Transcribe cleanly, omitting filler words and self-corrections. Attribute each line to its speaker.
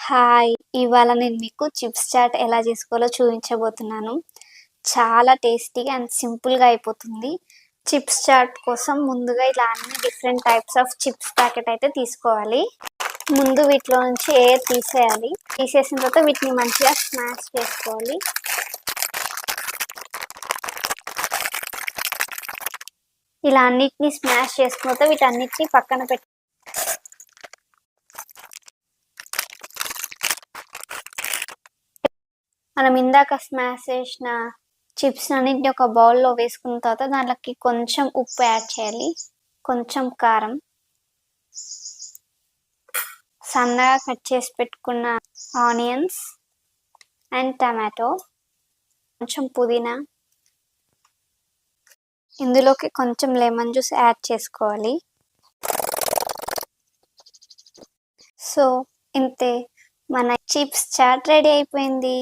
Speaker 1: Hi! ఇవాళ నేను మీకు చిప్స్ చాట్ ఎలా చేసుకోవాలో చూపించబోతున్నాను. చాలా టేస్టీగా అండ్ సింపుల్‌గా అయిపోతుంది. చిప్స్ చాట్ కోసం ముందుగా ఇలా అన్ని different types of chips packet అయితే తీసుకోవాలి. ముందు వీటిలో నుంచి ఎయిర్ తీసేయాలి. తీసేసిన తర్వాత వీటిని మంచిగా స్మాష్ చేసుకోవాలి. ఇలా అన్నిటిని స్మాష్ చేసుకున్న తర్వాత వీటన్నిటిని పక్కన మనం ఇందాక స్మాష్ చేసిన చిప్స్ అన్నింటిని ఒక బౌల్లో వేసుకున్న తర్వాత దాంట్లోకి కొంచెం ఉప్పు యాడ్ చేయాలి, కొంచెం కారం, సన్నగా కట్ చేసి పెట్టుకున్న ఆనియన్స్ అండ్ టమాటో, కొంచెం పుదీనా, ఇందులోకి కొంచెం లెమన్ జ్యూస్ యాడ్ చేసుకోవాలి. సో ఇంతే, మన చిప్స్ చాట్ రెడీ అయిపోయింది.